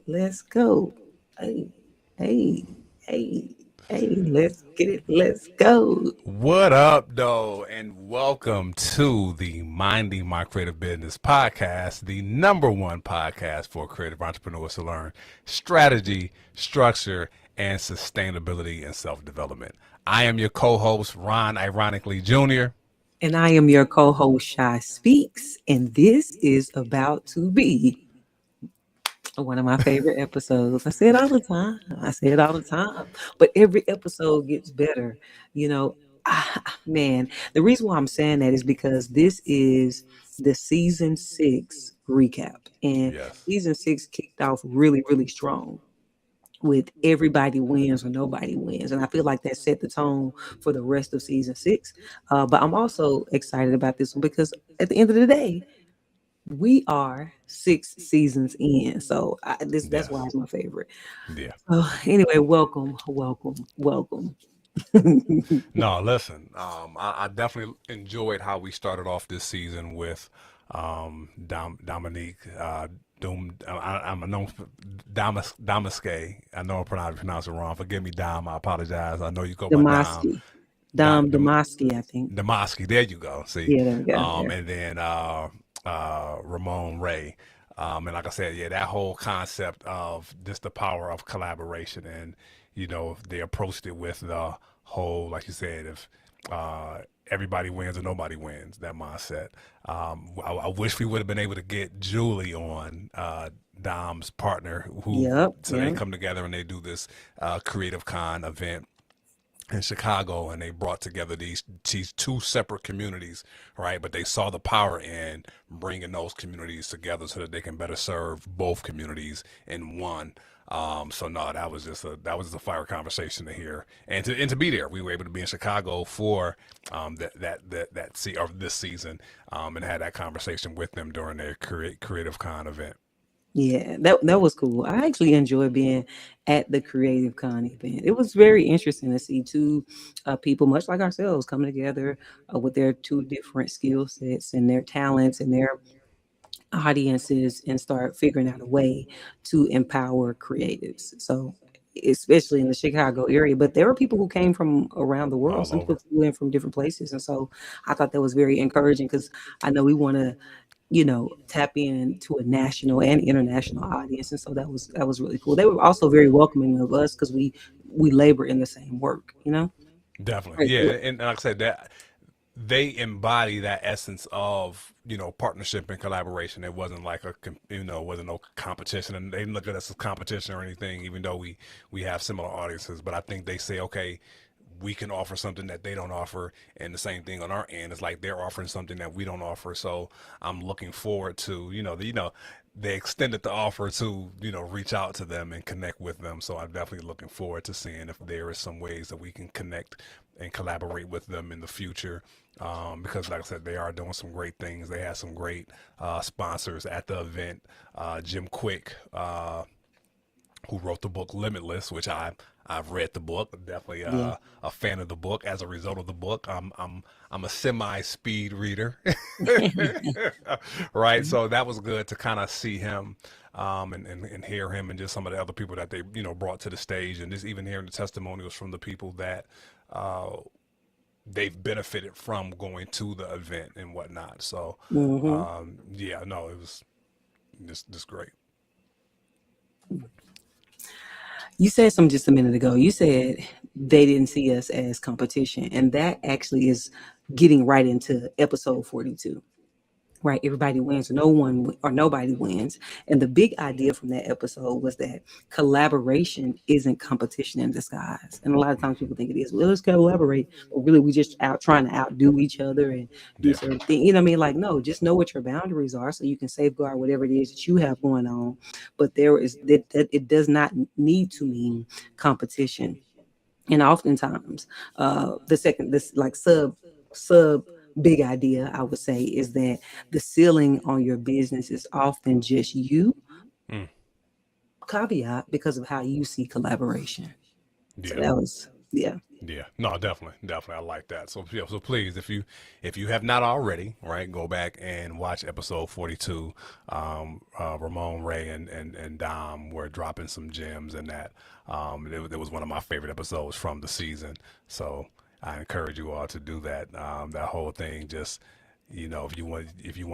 Let's go. Hey, hey, hey, hey, let's get it. Let's go. What up, though, and welcome to the Minding My Creative Business podcast, the number one podcast for creative entrepreneurs to learn strategy, structure, and sustainability and self development. I am your co host, Ron Ironically Jr. And I am your co host, Shy Speaks, and this is about to be one of my favorite episodes. I say it all the time. I say it all the time. But every episode gets better. You know, man, the reason why I'm saying that is because this is the season 6 recap. And Yes. season 6 kicked off really, really strong with everybody wins or nobody wins. And I feel like that set the tone for the rest of season 6. But I'm also excited about this one because at the end of the day, we are 6 seasons in, so that's why Yes. it's my favorite. Yeah. So anyway, welcome, welcome, welcome. No, listen, I definitely enjoyed how we started off this season with Dominique. I'm a known Damaske. I know I pronounce it wrong. Forgive me, Dom. I apologize. I know you go by Dom. Damasky, Dom Damasky, I think. Damaski. There you go. See, Yeah, there we go. Yeah, and then Ramon Ray. And like I said, yeah, that whole concept of just the power of collaboration, and they approached it with the whole, like you said, if everybody wins or nobody wins, that mindset. I wish we would have been able to get Julie on, Dom's partner, who yep, so they yep. come together and they do this Creative Con event in Chicago, and they brought together these two separate communities, right? But they saw the power in bringing those communities together so that they can better serve both communities in one. So no, that was just a fire conversation to hear, and to be there. We were able to be in Chicago for this season, and had that conversation with them during their Creative Con event. Yeah, that was cool. I actually enjoyed being at the Creative Con event. It was very interesting to see two people, much like ourselves, coming together with their two different skill sets and their talents and their audiences and start figuring out a way to empower creatives. So, especially in the Chicago area, but there were people who came from around the world. All Some people over. flew in from different places, and so I thought that was very encouraging because I know we want to, tap into a national and international audience, and so that was really cool. They were also very welcoming of us because we labor in the same work. Definitely, Right. yeah, and like I said, that they embody that essence of partnership and collaboration. It wasn't like wasn't no competition, and they didn't look at us as competition or anything, even though we have similar audiences. But I think they say, okay, we can offer something that they don't offer, and the same thing on our end. It's like they're offering something that we don't offer. So I'm looking forward to they extended the offer to reach out to them and connect with them. So I'm definitely looking forward to seeing if there is some ways that we can connect and collaborate with them in the future. Because like I said, they are doing some great things. They had some great sponsors at the event. Jim Quick, who wrote the book Limitless, which I've read the book. Definitely Yeah. a fan of the book. As a result of the book, I'm a semi speed reader, right? So that was good to kind of see him, and hear him, and just some of the other people that they brought to the stage, and just even hearing the testimonials from the people that uh, they've benefited from going to the event and whatnot. So Hmm. yeah, no, it was just great. You said something just a minute ago. You said they didn't see us as competition, and that actually is getting right into episode 42. Right, everybody wins, or no one or nobody wins. And the big idea from that episode was that collaboration isn't competition in disguise. And a lot of times people think it is. Well, let's collaborate, but really we just out trying to outdo each other and do Yeah. certain things. You know what I mean? Like, no, just know what your boundaries are so you can safeguard whatever it is that you have going on. But there is that it does not need to mean competition. And oftentimes, the second this like sub big idea I would say is that the ceiling on your business is often just you, Mm, caveat, because of how you see collaboration. So yeah. that was. Yeah. Yeah, no, definitely, I like that. So yeah, so please, if you have not already, right, go back and watch episode 42. Ramon Ray and Dom were dropping some gems in that. It was one of my favorite episodes from the season. So I encourage you all to do that. That whole thing, just if you want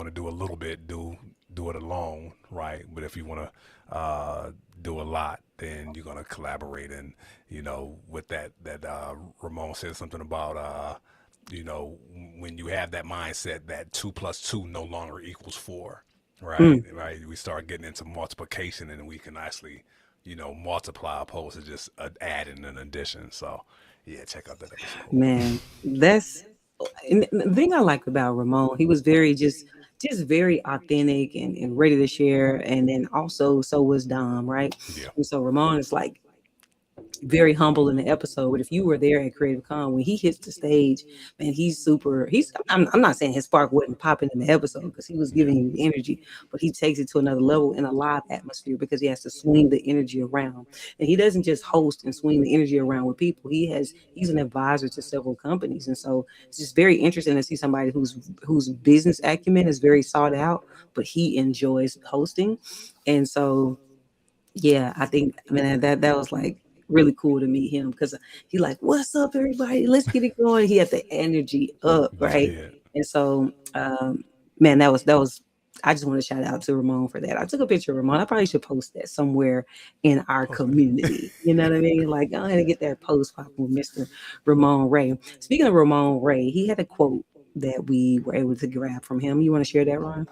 to do a little bit, do it alone, right? But if you want to do a lot, then you're gonna collaborate. And with that Ramon said something about you know when you have that mindset that 2 plus 2 no longer equals 4, right? Mm. Right. We start getting into multiplication, and we can actually multiply opposed to just adding an addition. So yeah, check out that episode. Man, that's and the thing I liked about Ramon. He was very just very authentic and ready to share. And then also so was Dom, right? Yeah. And so Ramon is like very humble in the episode. But if you were there at Creative Con when he hits the stage, man, he's super. I'm not saying his spark wasn't popping in the episode because he was Yeah. giving you the energy, but he takes it to another level in a live atmosphere because he has to swing the energy around. And he doesn't just host and swing the energy around with people. He's an advisor to several companies. And so it's just very interesting to see somebody whose business acumen is very sought out, but he enjoys hosting. And so yeah, I think man that was like really cool to meet him because he like, what's up, everybody? Let's get it going. He had the energy up, right? Yeah. And so, man, that was. I just want to shout out to Ramon for that. I took a picture of Ramon. I probably should post that somewhere in our Post that. community. You know what I mean? Like, go ahead and get that post popping with Mr. Ramon Ray. Speaking of Ramon Ray, he had a quote that we were able to grab from him. You want to share that, Ron?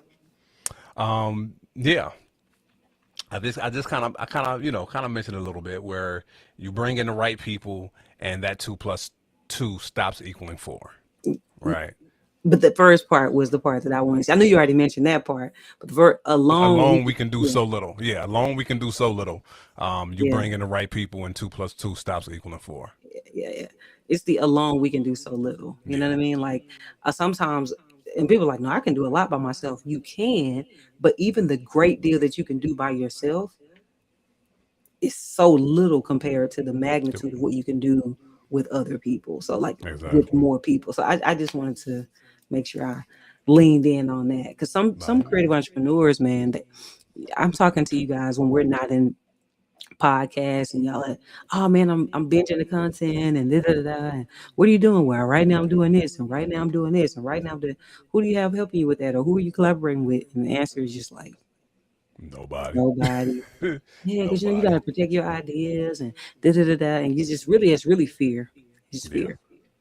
Yeah. I just kind of mentioned a little bit where you bring in the right people, and that 2 plus 2 stops equaling 4, right? But the first part was the part that I wanted to say. I knew you already mentioned that part, but alone, Alone we can do yeah, so little. Yeah, alone we can do so little. You yeah, bring in the right people, and 2 plus 2 stops equaling 4. yeah. It's the alone we can do so little. You know Yeah, what I mean? Like sometimes, and people are like, no, I can do a lot by myself. You can, but even the great deal that you can do by yourself is so little compared to the magnitude of what you can do with other people. So like with exactly. more people. So I just wanted to make sure I leaned in on that because some Right. creative entrepreneurs, man, I'm talking to you guys when we're not in podcasts and y'all like, oh man, I'm binging the content and da da da. And what are you doing? Well, right now I'm doing this, and right now I'm doing this, and right now I'm doing. Who do you have helping you with that, or who are you collaborating with? And the answer is just like Nobody. nobody. Yeah, because you Nobody. gotta protect your ideas and da da da da. And you just really, it's really fear. It's just Yeah. fear.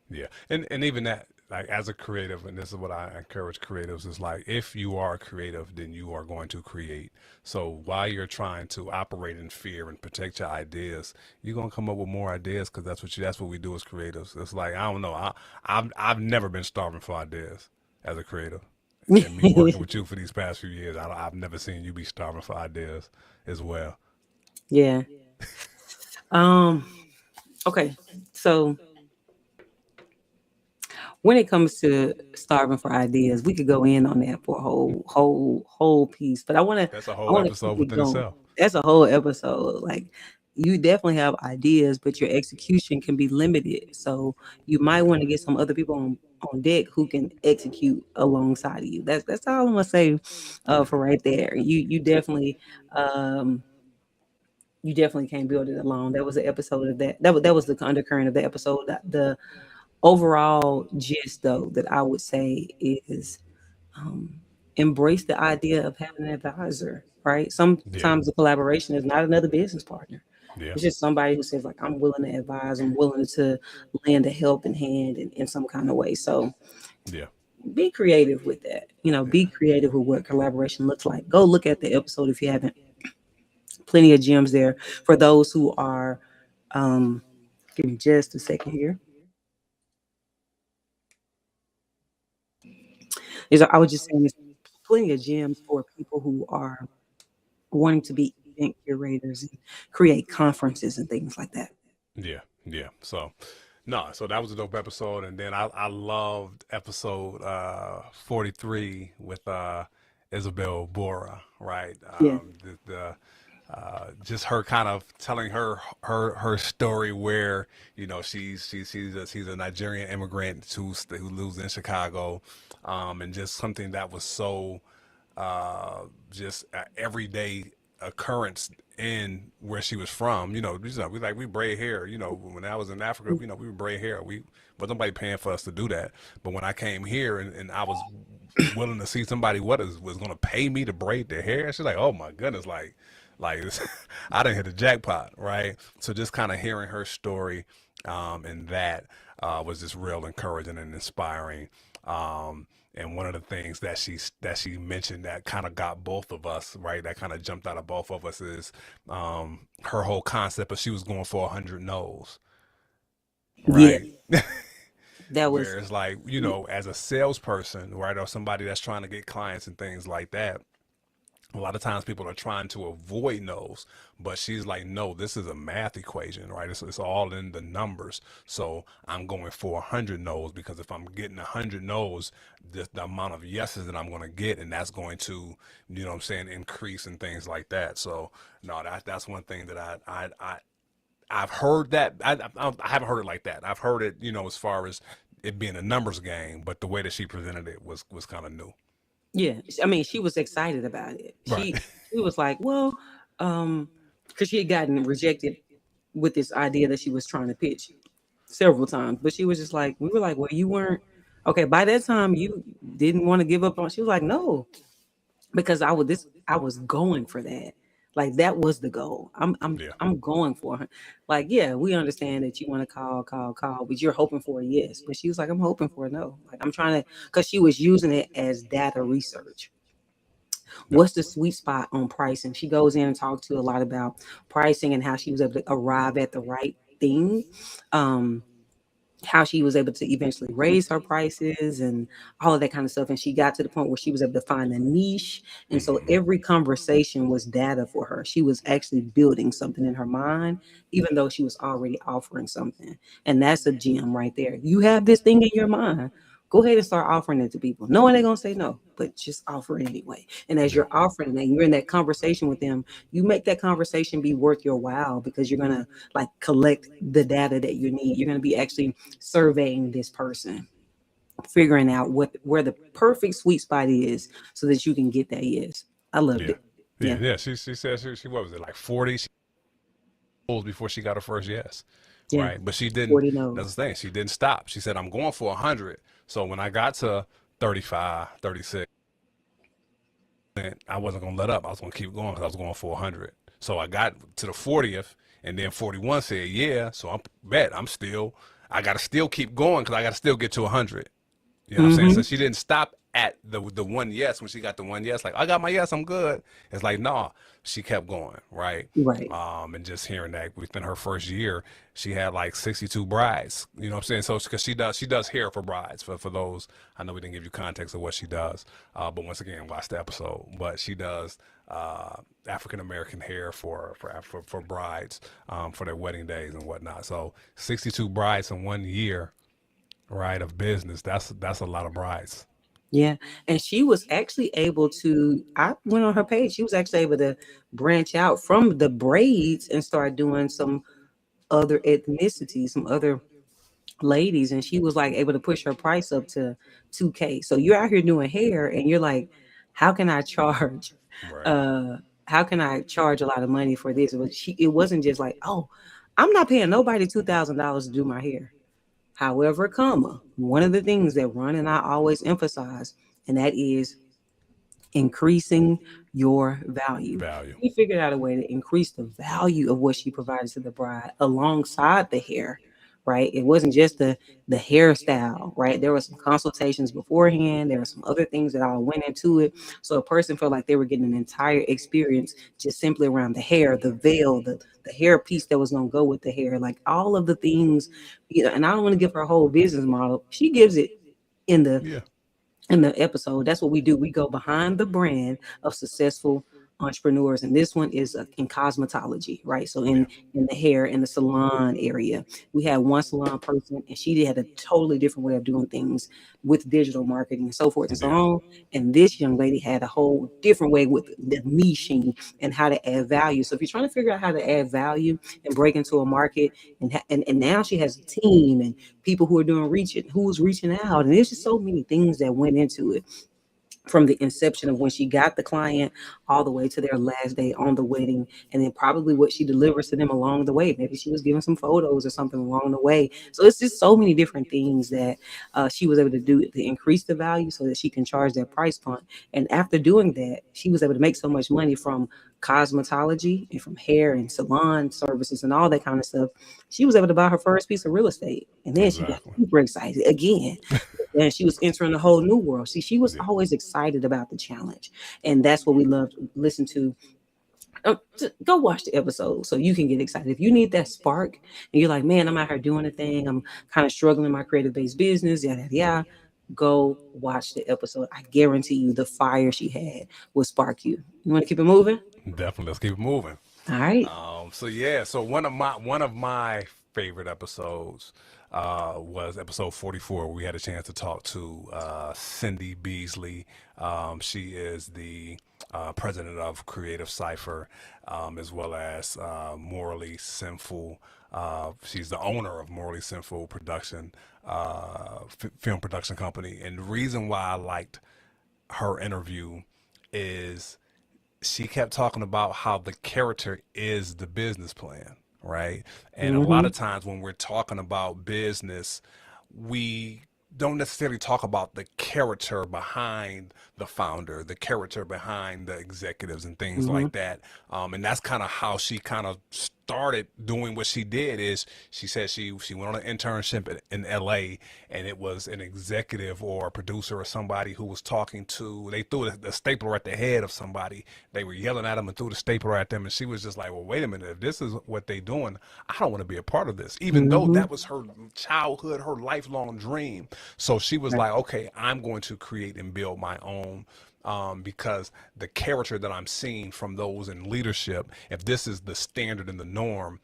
Yeah, and even that, like as a creative, and this is what I encourage creatives is like, if you are creative, then you are going to create. So while you're trying to operate in fear and protect your ideas, you're gonna come up with more ideas because that's what we do as creatives. It's like I don't know, I've never been starving for ideas as a creative, and me working with you for these past few years, I've never seen you be starving for ideas as well. Yeah. Um. Okay. So when it comes to starving for ideas, we could go in on that for a whole piece. But I want to That's a I whole want to keep episode it within going. itself. That's a whole episode. Like you definitely have ideas, but your execution can be limited. So you might want to get some other people on deck who can execute alongside of you. That's all I'm gonna say Yeah. for right there. Um you definitely can't build it alone. That was an episode of that. That was the undercurrent of the episode. The overall gist though that I would say is um, embrace the idea of having an advisor, right? Yeah. Sometimes the collaboration is not another business partner. Yeah. It's just somebody who says like, I'm willing to advise, I'm willing to lend a helping hand in some kind of way. So Yeah. be creative with that. Be Yeah. creative with what collaboration looks like. Go look at the episode if you haven't. Plenty of gems there for those who are um give me just a second here. I was just saying there's plenty of gems for people who are wanting to be event curators and create conferences and things like that. Yeah, yeah. So no, so that was a dope episode, and then I loved episode 43 with Isabel Bora, right? Yeah. just her kind of telling her story where she's a Nigerian immigrant who lives in Chicago, and just something that was so just everyday occurrence in where she was from. We braid hair. When I was in Africa, we would braid hair. But nobody paying for us to do that. But when I came here and I was willing to see somebody was going to pay me to braid their hair, she's like, oh my goodness, like I didn't hit the jackpot, right? So just kind of hearing her story, and that was just real encouraging and inspiring. And one of the things that she mentioned that kind of got both of us, right, that kind of jumped out of both of us is her whole concept of she was going for 100 no's, Yeah, right? that was. Where it's like, as a salesperson, right, or somebody that's trying to get clients and things like that, a lot of times people are trying to avoid no's, but she's like, no, this is a math equation, right? It's all in the numbers. So I'm going for 100 no's, because if I'm getting 100 no's, the amount of yeses that I'm going to get, and that's going to, what I'm saying, increase and things like that. So no, that's one thing that I've heard that I haven't heard it like that. I've heard it, as far as it being a numbers game, but the way that she presented it was kind of new. Yeah, I mean, she was excited about it. Right. She was like, well, because she had gotten rejected with this idea that she was trying to pitch several times, but she was just like, we were like, well, you weren't okay. By that time, you didn't want to give up on. She was like, no, because I was going for that. Like that was the goal. Yeah. I'm going for her. Like, yeah, we understand that you want to call, but you're hoping for a yes. But she was like, I'm hoping for a no. Like I'm trying to, because she was using it as data research. Yep. What's the sweet spot on pricing? She goes in and talks to a lot about pricing and how she was able to arrive at the right thing. Um, how she was able to eventually raise her prices and all of that kind of stuff. And she got to the point where she was able to find a niche. And so Hmm. every conversation was data for her. She was actually building something in her mind, even though she was already offering something. And that's a gem right there. You have this thing in your mind. Go ahead and start offering it to people, knowing they're gonna say no, but just offer it anyway. And as Yeah. you're offering it, and you're in that conversation with them, you make that conversation be worth your while, because you're gonna like collect the data that you need. You're gonna be actually surveying this person, figuring out where the perfect sweet spot is so that you can get that yes. I loved Yeah. it. Yeah. Yeah. Yeah. She said she what was it, like 40 before she got her first yes, Yeah. right? But she didn't. 40 That's knows. the thing. She didn't stop. She said, I'm going for 100. So when I got to 35, 36, I wasn't gonna let up. I was gonna keep going because I was going for 100. So I got to the 40th, and then 41 said yeah. So I'm still. I gotta still keep going because I gotta still get to 100. You know what I'm saying? So Mm-hmm. she didn't stop at the one yes. When she got the one yes, like I got my yes, I'm good. It's like nah, she kept going, right? Right. And just hearing that within her first year, she had like 62 brides. You know what I'm saying? So because she does hair for brides. For those, I know we didn't give you context of what she does, but once again, watch the episode. But she does African American hair for brides, for their wedding days and whatnot. So 62 brides in 1 year, right, of business. That's a lot of brides. Yeah. And she was actually able to, I went on her page, she was actually able to branch out from the braids and start doing some other ethnicities, some other ladies, and she was like able to push her price up to 2K. So you're out here doing hair and you're like, how can I charge Right. uh how can I charge a lot of money for this? It wasn't just like, oh, I'm not paying nobody $2,000 to do my hair. However, comma, one of the things that Ron and I always emphasize, and that is increasing your value. Value. He figured out a way to increase the value of what she provided to the bride alongside the hair, right? It wasn't just the hairstyle, right? There were some consultations beforehand. There were some other things that all went into it. So a person felt like they were getting an entire experience just simply around the hair, the veil, the hair piece that was going to go with the hair, like all of the things, and I don't want to give her a whole business model. She gives it in the Yeah. in the episode. That's what we do. We go behind the brand of successful entrepreneurs, and this one is in cosmetology, right? So Yeah. in the hair and the salon area, we had one salon person, and she had a totally different way of doing things with digital marketing and so forth and so Yeah. on. And this young lady had a whole different way with the niching and how to add value. So if you're trying to figure out how to add value and break into a market, and now she has a team and people who are doing who's reaching out, and there's just so many things that went into it, from the inception of when she got the client all the way to their last day on the wedding, and then probably what she delivers to them along the way. Maybe she was giving some photos or something along the way. So it's just so many different things that she was able to do to increase the value so that she can charge that price point. And after doing that, she was able to make so much money from cosmetology and from hair and salon services and all that kind of stuff. She was able to buy her first piece of real estate, and then she got Exactly. super excited again, and she was entering a whole new world. See, she was Yeah. always excited about the challenge, and that's what we love to listen to. Go watch the episode so you can get excited. If you need that spark and you're like, man, I'm out here doing a thing, I'm kind of struggling in my creative based business, yada yada yada, go watch the episode. I guarantee you the fire she had will spark you. You want to keep it moving? Definitely. Let's keep it moving. All right. So yeah, so one of my favorite episodes was episode 44. We had a chance to talk to Cindy Beasley. She is the president of Creative Cipher, as well as Morally Sinful. She's the owner of Morally Sinful Production, film production company. And the reason why I liked her interview is she kept talking about how the character is the business plan, right? And a lot Mm-hmm. of times when we're talking about business, we don't necessarily talk about the character behind the founder, the character behind the executives and things Mm-hmm. like that. And that's kind of how she kind of started doing what she did. Is she said she went on an internship in LA, and it was an executive or a producer or somebody who was talking to, they threw the stapler at the head of somebody. They were yelling at them and threw the stapler at them, and she was just like, well, wait a minute, if this is what they doing, I don't want to be a part of this, even though Mm-hmm. that was her childhood, her lifelong dream. So she was Right. like, okay, I'm going to create and build my own, because the character that I'm seeing from those in leadership, if this is the standard and the norm,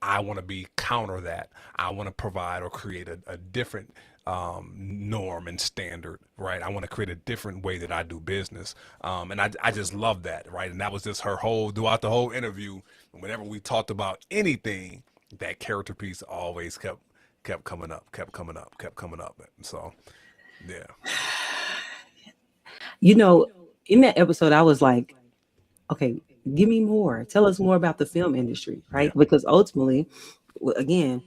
I want to be counter that. I want to provide or create a different norm and standard, right? I want to create a different way that I do business. And I just love that, right? And that was just her whole, throughout the whole interview, whenever we talked about anything, that character piece always kept coming up, kept coming up, kept coming up. So, yeah. You know, in that episode, I was like, okay, give me more. Tell us more about the film industry, right? Yeah. Because ultimately, again,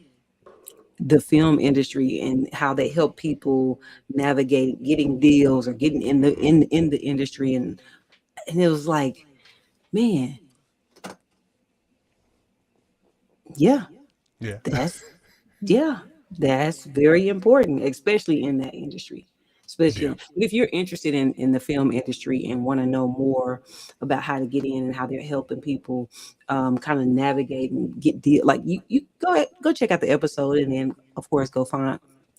the film industry and how they help people navigate getting deals or getting in the Hmm. in the industry, and it was like, man, yeah, Yeah. that's yeah, that's very important, especially in that industry. Especially Yeah. if you're interested in the film industry and want to know more about how to get in and how they're helping people kind of navigate and get deal, like you go ahead, go check out the episode, and then of course go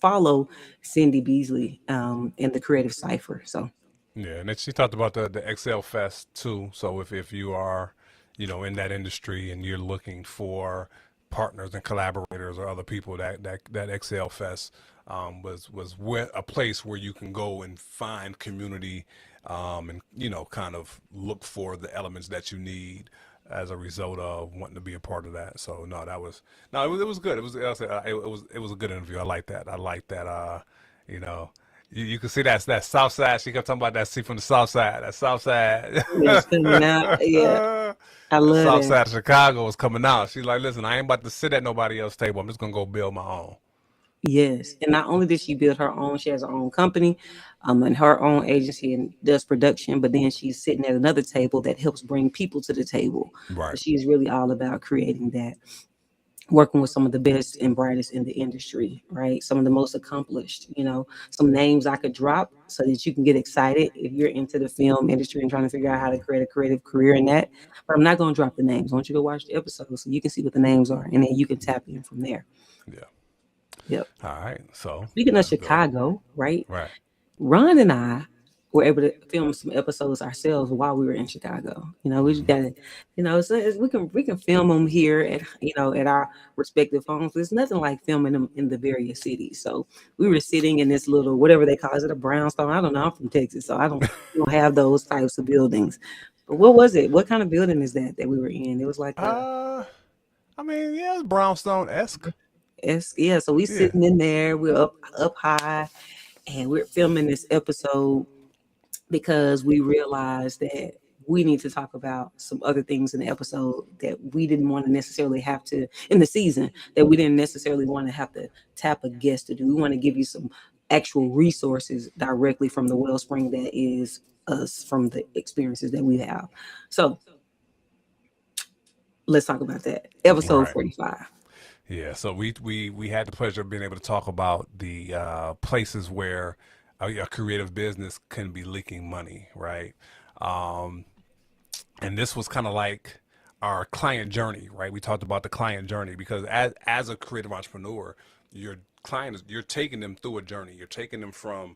follow Cindy Beasley in the Creative Cipher. So Yeah, and then she talked about the Excel Fest too. So if you are, in that industry and you're looking for partners and collaborators or other people, that Excel Fest was a place where you can go and find community, and kind of look for the elements that you need as a result of wanting to be a part of that. So no, it was good. It was a good interview. I like that. I like that. You know. You can see that South Side. She kept talking about that. See from the South Side. That South Side. it's coming out. Yeah, I The love South that. Side of Chicago is coming out. She's like, listen, I ain't about to sit at nobody else's table. I'm just gonna go build my own. Yes, and not only did she build her own, she has her own company, and her own agency and does production. But then she's sitting at another table that helps bring people to the table. So Right. she's really all about creating that, working with some of the best and brightest in the industry, right? Some of the most accomplished. Some names I could drop so that you can get excited if you're into the film industry and trying to figure out how to create a creative career in that. But I'm not going to drop the names. I want you to go watch the episode so you can see what the names are, and then you can tap in from there. Yeah. Yep. All right. So Speaking of let's go. Chicago, right? Right. Ron and I were able to film some episodes ourselves while we were in Chicago. We just got to, we can film them here at at our respective homes. There's nothing like filming them in the various cities. So we were sitting in this little whatever they call it, is it a brownstone? I don't know. I'm from Texas, so I don't have those types of buildings. But what was it? What kind of building is that we were in? It was like a I mean, yeah, it's brownstone-esque. yeah. So we Yeah. sitting in there. We're up high, and we're filming this episode because we realized that we need to talk about some other things in the episode that we didn't want to necessarily have to in the season, that we didn't necessarily want to have to tap a guest to do. We want to give you some actual resources directly from the wellspring that is us, from the experiences that we have. So let's talk about that. Episode Right. 45. Yeah, so we had the pleasure of being able to talk about the places where a creative business can be leaking money, right? Um, and this was kind of like our client journey, right? We talked about the client journey because as a creative entrepreneur, your client is you're taking them through a journey. You're taking them from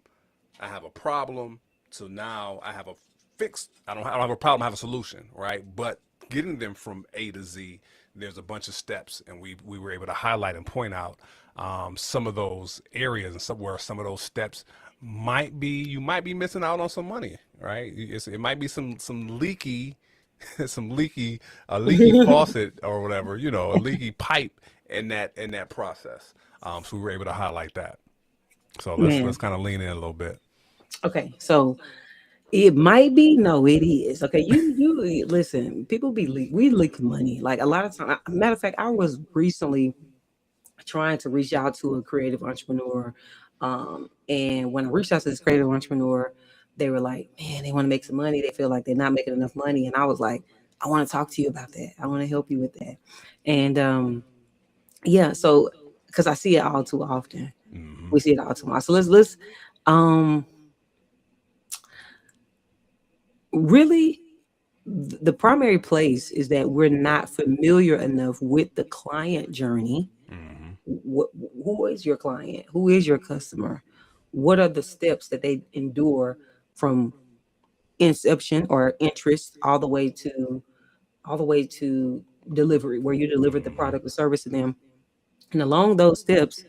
I have a problem to now I have a fixed. I don't have a problem. I have a solution, right? But getting them from A to Z, there's a bunch of steps, and we were able to highlight and point out some of those areas and where some of those steps might be you might be missing out on some money, right? It might be some leaky some leaky a leaky faucet or whatever, a leaky pipe in that process. So we were able to highlight that. So let's Man. kind of lean in a little bit. Okay. So it might be, no, it is. Okay, you listen. People we leak money like a lot of time. Matter of fact, I was recently trying to reach out to a creative entrepreneur, and when I reached out to this creative entrepreneur, they were like, "Man, they want to make some money. They feel like they're not making enough money," and I was like, "I want to talk to you about that. I want to help you with that." And yeah, so because I see it all too often, Hmm. we see it all too much. So let's um really the primary place is that we're not familiar enough with the client journey. Hmm. Who is your client? Who is your customer? What are the steps that they endure from inception or interest all the way to delivery, where you deliver the Hmm. product or service to them? And along those steps,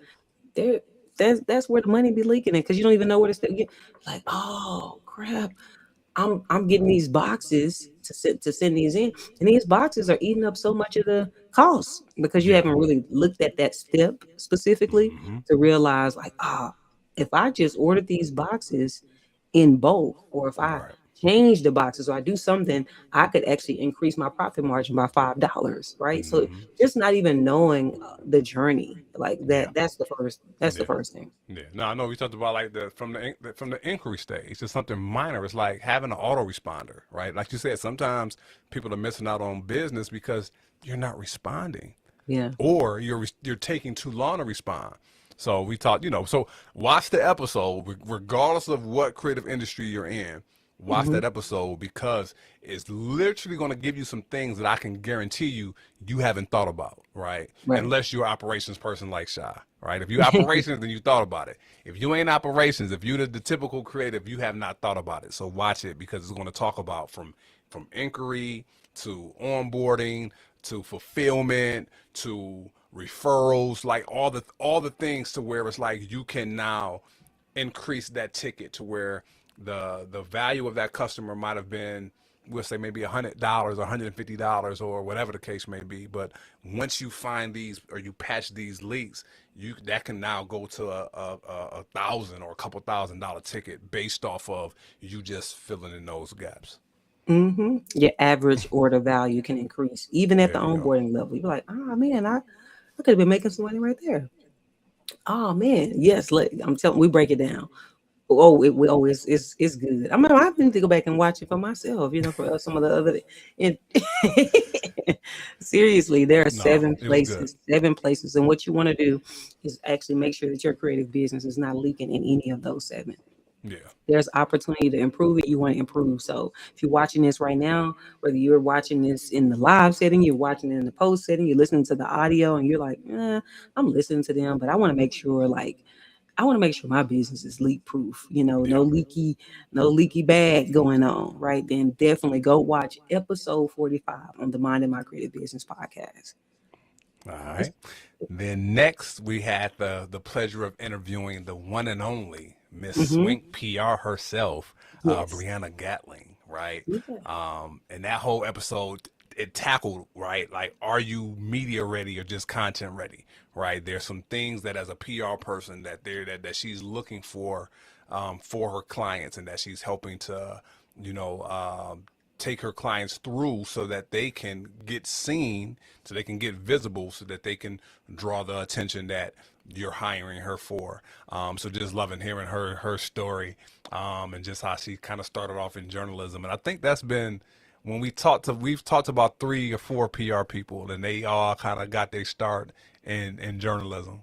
there that's where the money be leaking in, because you don't even know what it's like, oh crap, I'm getting these boxes to send these in, and these boxes are eating up so much of the cost because you Yeah. haven't really looked at that step specifically Hmm. to realize, like, if I just ordered these boxes in bulk, or if I Right. change the boxes, or I do something, I could actually increase my profit margin by $5, right? So Hmm. just not even knowing the journey like Yeah. that, that's the first thing. Yeah. No, I know we talked about like from the inquiry stage. It's something minor. It's like having an autoresponder, right? Like you said, sometimes people are missing out on business because you're not responding, Yeah. or you're taking too long to respond. So we talked, so watch the episode regardless of what creative industry you're in. Watch Hmm. that episode because it's literally going to give you some things that I can guarantee you haven't thought about, right? Right. Unless you're an operations person like Shy, right? If you operations, then you thought about it. If you ain't operations, if you're the typical creative, you have not thought about it. So watch it because it's going to talk about from inquiry to onboarding to fulfillment to referrals, like all the things to where it's like you can now increase that ticket to where the value of that customer might have been, we'll say maybe $100 or $150 or whatever the case may be. But once you find these or you patch these leaks, you that can now go to a thousand or a couple $1,000 ticket based off of you just filling in those gaps. Your average order value can increase even at the There you go. onboarding level. You're like, oh man, I could have been making some money right there. Oh man, yes. I'm telling, we break it down. It's good. I mean, I need to go back and watch it for myself. For some of the other. And seriously, there are No, seven it was good. places, seven places, and what you want to do is actually make sure that your creative business is not leaking in any of those seven. Yeah. There's opportunity to improve it. You want to improve. So if you're watching this right now, whether you're watching this in the live setting, you're watching it in the post setting, you're listening to the audio, and you're like, I'm listening to them, but I want to make sure, like, I want to make sure my business is leak proof, Yeah. no leaky bag going on, right? Then definitely go watch episode 45 on the Mind and My Creative Business podcast. All It's, right. Then next we had the pleasure of interviewing the one and only Miss mm-hmm. Swink PR herself, Yes. Brianna Gatling, right? Yeah. And that whole episode, it tackled, right, like, are you media ready or just content ready, right? There's some things that as a PR person that she's looking for her clients, and that she's helping to, you know, take her clients through so that they can get seen, so they can get visible, so that they can draw the attention that you're hiring her for. So just loving hearing her story, and just how she kind of started off in journalism. And I think that's been, when we've talked about 3 or 4 PR people, and they all kind of got their start in journalism,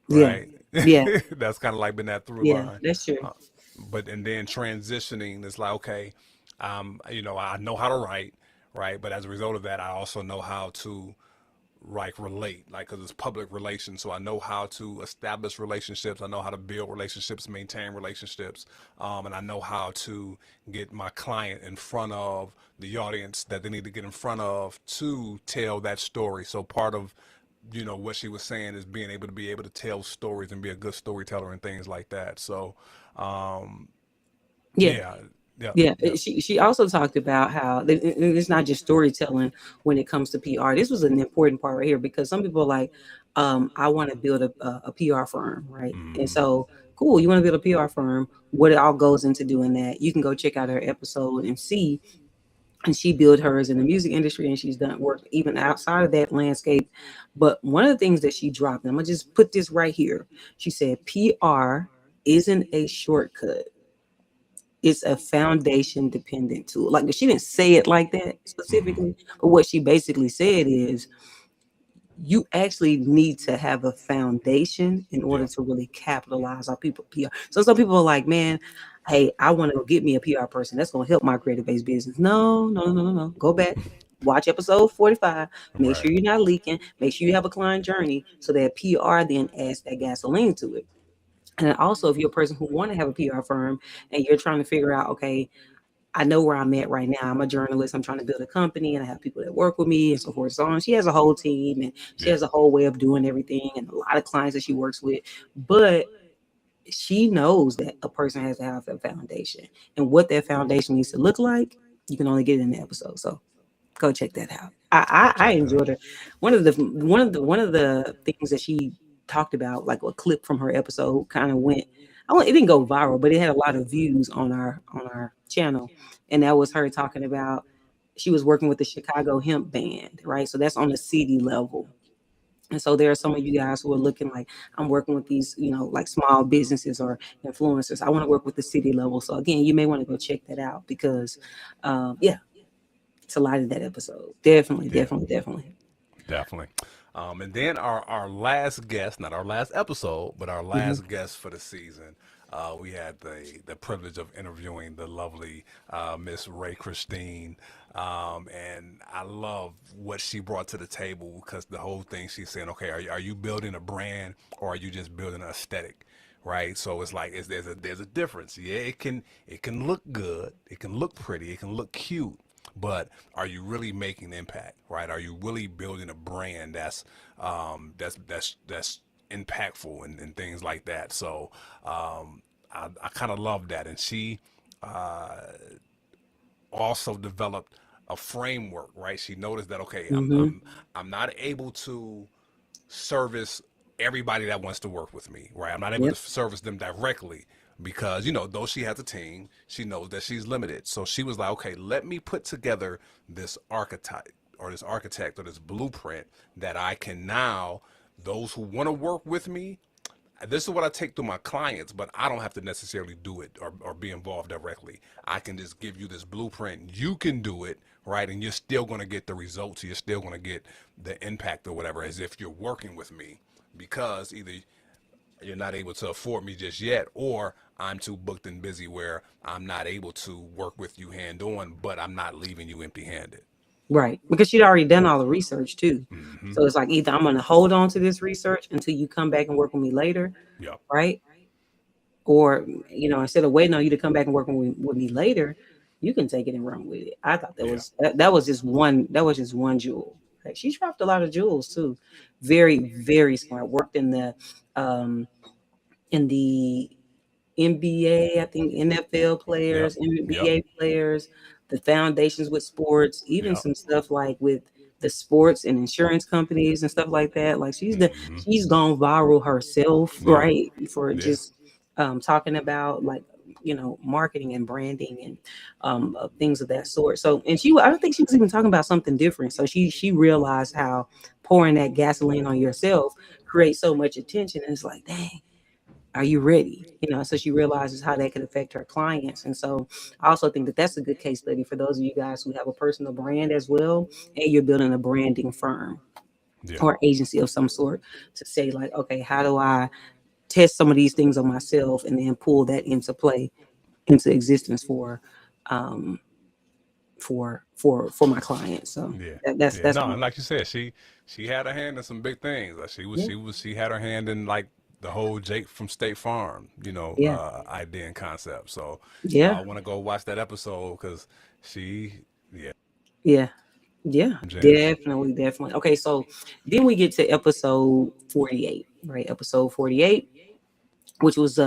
Yeah. right? Yeah. That's kind of like been that through Yeah. line. That's true. Uh, but and then transitioning is like, okay, I know how to write, right? But as a result of that, I also know how to like relate, like, because it's public relations, so I know how to establish relationships, I know how to build relationships, maintain relationships, and I know how to get my client in front of the audience that they need to get in front of to tell that story. So part of, what she was saying is being able to tell stories and be a good storyteller and things like that. So um Yeah. yeah. Yep. Yeah, Yep. she also talked about how it's not just storytelling when it comes to PR. This was an important part right here, because some people are like, I want to build a PR firm, right? And Mm-hmm. so, cool, you want to build a PR firm. What it all goes into doing that? You can go check out her episode and see. And she built hers in the music industry, and she's done work even outside of that landscape. But one of the things that she dropped, and I'm gonna just put this right here. She said, PR isn't a shortcut, it's a foundation dependent tool. Like, she didn't say it like that Mm-hmm. specifically, but what she basically said is you actually need to have a foundation in order Yeah. to really capitalize on people PR. So some people are like, man, hey, I want to go get me a PR person. That's going to help my creative based business. No, no, no, no, no, no. Go back. Watch episode 45. Make Right. sure you're not leaking. Make sure you have a client journey so that PR then adds that gasoline to it. And then also, if you're a person who want to have a PR firm and you're trying to figure out, okay, I know where I'm at right now. I'm a journalist. I'm trying to build a company, and I have people that work with me and so forth and so on. She has a whole team, and she Yeah. has a whole way of doing everything, and a lot of clients that she works with. But she knows that a person has to have a foundation, and what that foundation needs to look like, you can only get it in the episode. So go check that out. Go I check that enjoyed out. her. One of the things that she talked about, like a clip from her episode, kind of went. It didn't go viral, but it had a lot of views on our channel, and that was her talking about she was working with the Chicago Hemp Band, right? So that's on the city level. And so there are some of you guys who are looking like, I'm working with these, like small businesses or influencers. I want to work with the city level. So again, you may want to go check that out because, yeah, it's a lot in that episode. Definitely, Yeah. definitely, definitely. Definitely. And then our last guest, not our last episode, but our Hmm. last guest for the season, we had the privilege of interviewing the lovely Miss Ray Christine. And I love what she brought to the table, because the whole thing she's saying, okay, are you building a brand, or are you just building an aesthetic? Right, so it's like, there's a difference. Yeah, it can look good, it can look pretty, it can look cute, but are you really making impact, right? Are you really building a brand that's impactful, and things like that? So I kind of love that. And she uh, also developed a framework, right? She noticed that, okay, Hmm. I'm not able to service everybody that wants to work with me, right? I'm not able to Yep. service them directly, because, though she has a team, she knows that she's limited. So she was like, okay, let me put together this archetype, or this architect, or this blueprint, that I can now, those who want to work with me, this is what I take to my clients, but I don't have to necessarily do it, or be involved directly. I can just give you this blueprint. You can do it, right? And you're still going to get the results. You're still going to get the impact, or whatever, as if you're working with me, because either you're not able to afford me just yet, or I'm too booked and busy where I'm not able to work with you hand on, but I'm not leaving you empty handed. Right. Because she'd already done all the research too. Mm-hmm. So it's like either I'm going to hold on to this research until you come back and work with me later, Yep. right? Or, instead of waiting on you to come back and work with me later, you can take it and run with it. I thought Yeah. that was just one jewel. Like, she dropped a lot of jewels too. Very, very smart. Worked um in the NBA, I think NFL Yep. players, Yep. NBA players, the foundations with sports, even Yep. some stuff like with the sports and insurance companies and stuff like that. Like, Mm-hmm. she's gone viral herself, Yeah. right? For Yeah. just talking about, like, marketing and branding and things of that sort. So, and I don't think she was even talking about something different. So she realized how pouring that gasoline on yourself creates so much attention. And it's like, dang, are you ready? So she realizes how that could affect her clients. And so I also think that that's a good case study for those of you guys who have a personal brand as well, and you're building a branding firm Yeah. or agency of some sort, to say, like, okay, how do I test some of these things on myself and then pull that into existence um for my clients. So Yeah. Yeah. that's No, one. and like you said, she had her hand in some big things. Like Yeah, she had her hand in like the whole Jake from State Farm, yeah, idea and concept. So yeah, I want to go watch that episode because she, yeah, yeah. Yeah, gems. definitely. Okay, so then we get to episode 48, right? Episode 48, which was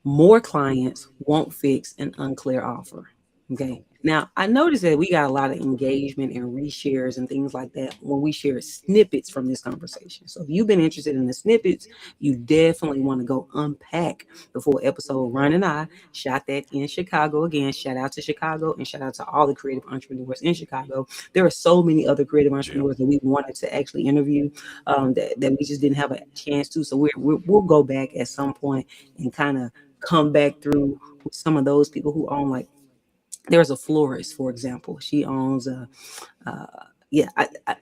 more clients won't fix an unclear offer. Okay. Nope. Now, I noticed that we got a lot of engagement and reshares and things like that when we share snippets from this conversation. So if you've been interested in the snippets, you definitely want to go unpack the full episode. Ron and I shot that in Chicago. Again, shout out to Chicago and shout out to all the creative entrepreneurs in Chicago. There are so many other creative Yeah. entrepreneurs that we wanted to actually interview, that we just didn't have a chance to. So we'll go back at some point and kind of come back through with some of those people who own, like, there's a florist, for example. She owns uh yeah,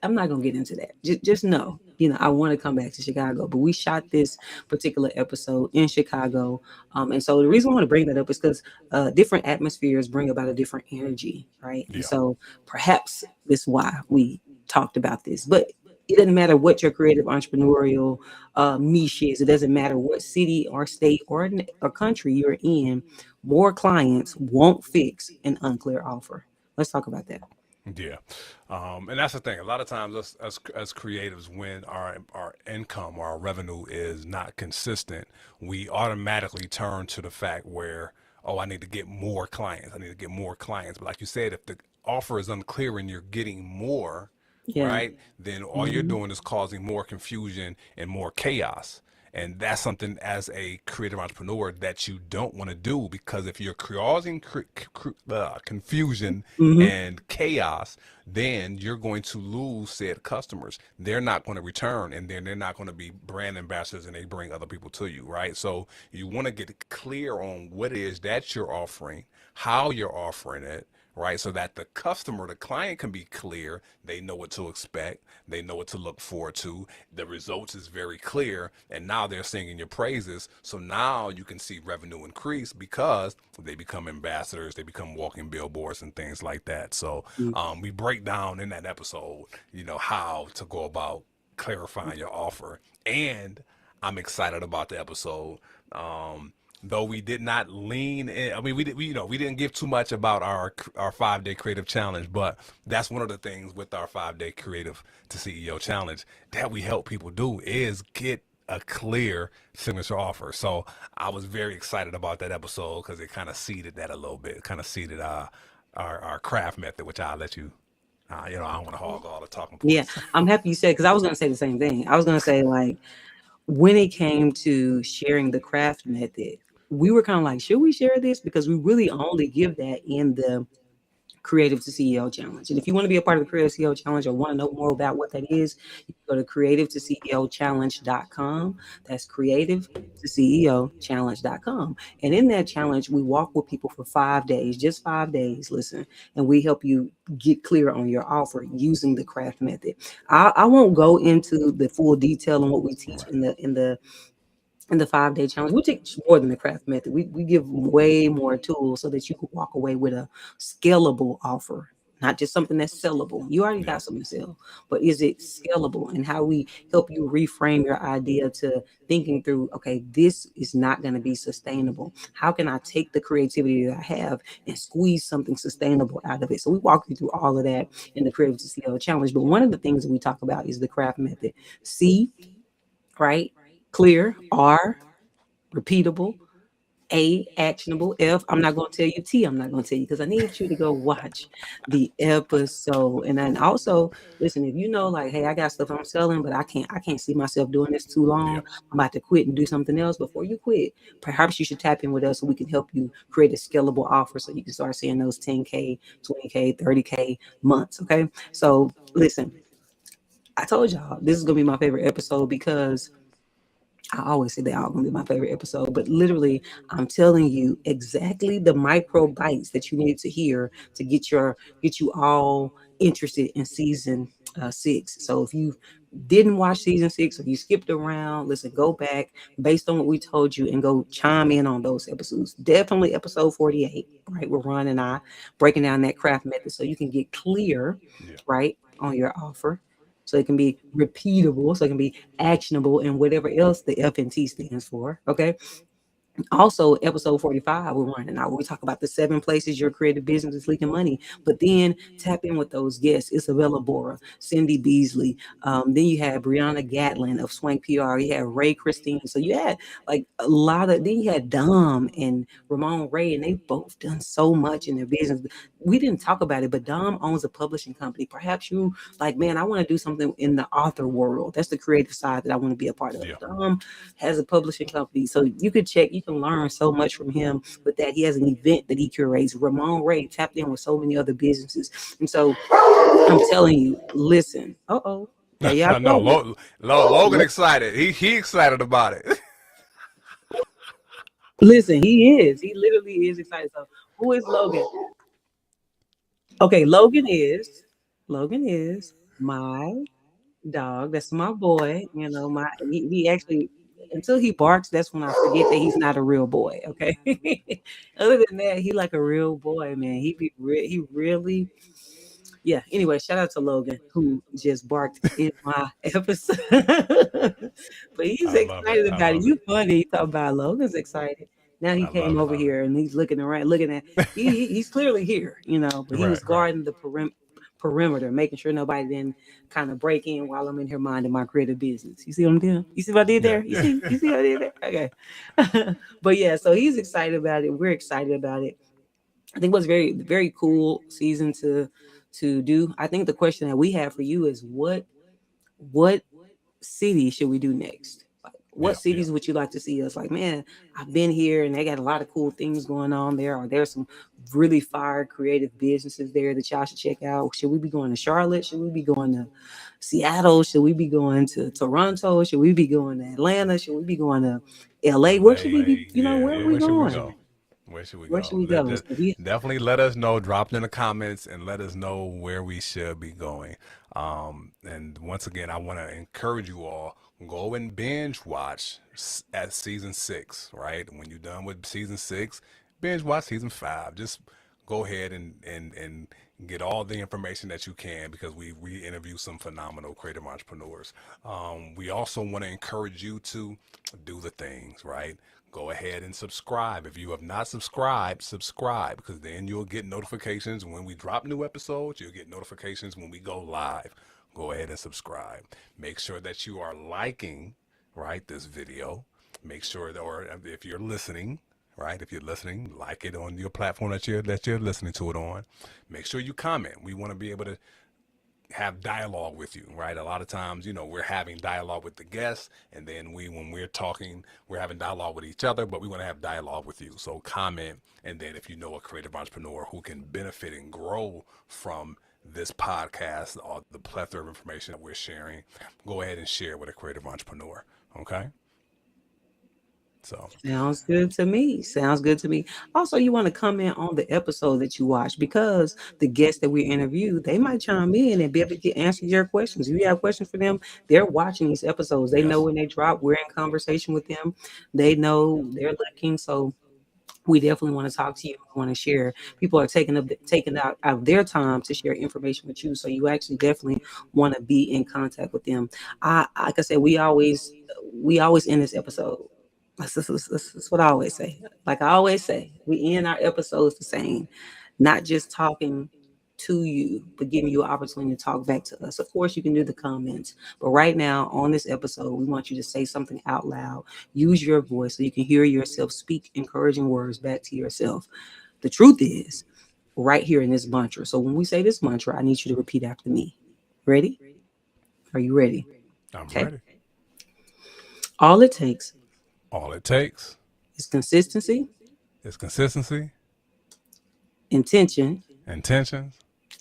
I'm not gonna get into that. Just know, I want to come back to Chicago, but we shot this particular episode in Chicago, and so the reason I want to bring that up is because different atmospheres bring about a different energy, right? And Yeah. so perhaps this is why we talked about this, but it doesn't matter what your creative entrepreneurial niche is. It doesn't matter what city or state or country you're in. More clients won't fix an unclear offer. Let's talk about that. Yeah, and that's the thing. A lot of times, us as creatives, when our income or our revenue is not consistent, we automatically turn to the fact where, oh, I need to get more clients. I need to get more clients. But like you said, if the offer is unclear and you're getting more, Yeah. right, then all you're Mhm. doing is causing more confusion and more chaos. And that's something as a creative entrepreneur that you don't want to do, because if you're causing confusion Mhm. and chaos, then you're going to lose said customers. They're not going to return, and then they're not going to be brand ambassadors and they bring other people to you, right? So you want to get clear on what it is that you're offering, how you're offering it, right? So that the customer, the client can be clear. They know what to expect. They know what to look forward to. The results is very clear. And now they're singing your praises. So now you can see revenue increase because they become ambassadors. They become walking billboards and things like that. So Mhm. we break down in that episode, how to go about clarifying your offer. And I'm excited about the episode. Though we did not lean in. I mean, we didn't give too much about our 5-day creative challenge, but that's one of the things with our 5-day creative to CEO challenge that we help people do is get a clear signature offer. So I was very excited about that episode because it kind of seeded that a little bit, kind of seeded our craft method, which I'll let you. I don't want to hog all the talking Yeah, points. I'm happy you said, because I was going to say the same thing. I was going to say, like, when it came to sharing the craft method, we were kind of like, should we share this? Because we really only give that in the Creative to CEO Challenge. And if you want to be a part of the Creative CEO Challenge or want to know more about what that is, you can go to creative to CEO challenge.com. That's creative to CEO challenge.com. And in that challenge, we walk with people for 5 days, just 5 days, listen, and we help you get clear on your offer using the craft method. I won't go into the full detail on what we teach Right. in the 5-day challenge. We take more than the craft method. We give way more tools so that you can walk away with a scalable offer. not just something that's sellable. You already Yeah. got something to sell, but is it scalable? And how we help you reframe your idea to thinking through, okay, this is not going to be sustainable. How can I take the creativity that I have and squeeze something sustainable out of it? So we walk you through all of that in the Creative to CEO Challenge. But one of the things that we talk about is the craft method. C, right? Clear. R, repeatable. A, actionable. F, I'm not going to tell you. T, I'm not going to tell you because I need you to go watch the episode. And then also, listen, if you know, like, hey, I got stuff I'm selling, but I can't see myself doing this too long. Yeah. I'm about to quit and do something else. Before you quit, perhaps you should tap in with us so we can help you create a scalable offer so you can start seeing those 10K, 20K, 30K months. Okay. So listen, I told y'all this is going to be my favorite episode because I always say they're all gonna be my favorite episode, but literally, I'm telling you exactly the micro bites that you need to hear to get you all interested in season 6. So if you didn't watch season 6 or you skipped around, listen, go back based on what we told you and go chime in on those episodes. Definitely episode 48, right? We're Ron and I breaking down that craft method so you can get clear, Yeah. right, on your offer. So it can be repeatable, so it can be actionable, and whatever else the FNT stands for. Okay. Also, episode 45, we're running now. We talk about the 7 places your creative business is leaking money. But then tap in with those guests: Isabella Bora, Cindy Beasley. Then you had Brianna Gatlin of Swank PR. You had Ray Christine. So you had like a lot of. Then you had Dom and Ramon Ray, and they've both done so much in their business. We didn't talk about it, but Dom owns a publishing company. Perhaps you like, man, I want to do something in the author world. That's the creative side that I want to be a part of. Yeah. Dom has a publishing company, so you could check. You can learn so much from him with that. He has an event that he curates. Ramon Ray tapped in with so many other businesses, and so I'm telling you, listen. There y'all I know. go. Logan excited. He excited about it. Listen, he is. He literally is excited. So who is Logan? Okay, Logan is my dog. That's my boy. You know, he actually, until he barks, that's when I forget that he's not a real boy. Okay. Other than that, he like a real boy, man. He really. Yeah. Anyway, shout out to Logan who just barked in my episode. But he's I love it. excited I about it. love You it. funny. You talk about Logan's excited. Now he I love came it. over here and he's looking around, looking at he's clearly here, but he was Right. guarding the perimeter, making sure nobody didn't kind of break in while I'm in here minding my creative business. You see what I'm doing? You see what I did Yeah. there? You see what I did there? Okay. But yeah, so he's excited about it. We're excited about it. I think it was very, very cool season to do. I think the question that we have for you is what city should we do next? Like, what Yeah. Yeah. cities would you like to see us? Like, man, I've been here and they got a lot of cool things going on there. Or there's some really fire creative businesses there that y'all should check out. Should we be going to Charlotte? Should we be going to Seattle? Should we be going to Toronto? Should we be going to Atlanta? Should we be going to LA? Where should we be? Yeah. Where Yeah. are we Where should we going? go? Where should we Where should go? we go? So Definitely let us know. Drop it in the comments and let us know where we should be going. And once again, I want to encourage you all, go and binge watch at season 6. Right when you're done with season 6, binge watch season 5. Just go ahead and get all the information that you can, because we interview some phenomenal creative entrepreneurs. We also want to encourage you to do the things, right? Go ahead and subscribe. If you have not subscribed, subscribe, because then you'll get notifications when we drop new episodes. You'll get notifications when we go live. Go ahead and subscribe. Make sure that you are liking, right, this video. Make sure that, or if you're listening, right, if you're listening, like it on your platform that you're listening to it on. Make sure you comment. We want to be able to have dialogue with you, right? A lot of times, we're having dialogue with the guests, and then when we're talking, we're having dialogue with each other, but we want to have dialogue with you. So comment, and then if you know a creative entrepreneur who can benefit and grow from this podcast or the plethora of information that we're sharing, go ahead and share with a creative entrepreneur. Okay. So sounds good to me. Sounds good to me. Also, you want to comment on the episode that you watch, because the guests that we interview, they might chime in and be able to answer your questions. If you have questions for them, they're watching these episodes. They know yes. when they drop, we're in conversation with them. They know they're looking. So we definitely want to talk to you. We want to share. People are taking out of their time to share information with you. So you actually definitely want to be in contact with them. Like I said, we always end this episode. That's what I always say. Like I always say, we end our episodes the same, not just talking to you, but giving you an opportunity to talk back to us. Of course, you can do the comments, but right now on this episode, we want you to say something out loud. Use your voice so you can hear yourself speak encouraging words back to yourself. The truth is, right here in this mantra. So when we say this mantra, I need you to repeat after me. Ready? Are you ready? I'm Okay. ready. All it takes All it takes is consistency, is consistency, intention, intentions,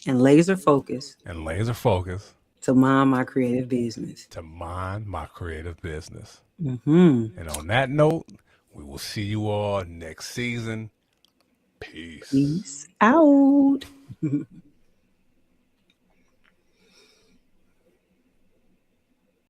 and laser focus and laser focus to mind my creative business. to mind my creative business. Mm-hmm. And on that note, we will see you all next season. Peace. Peace out.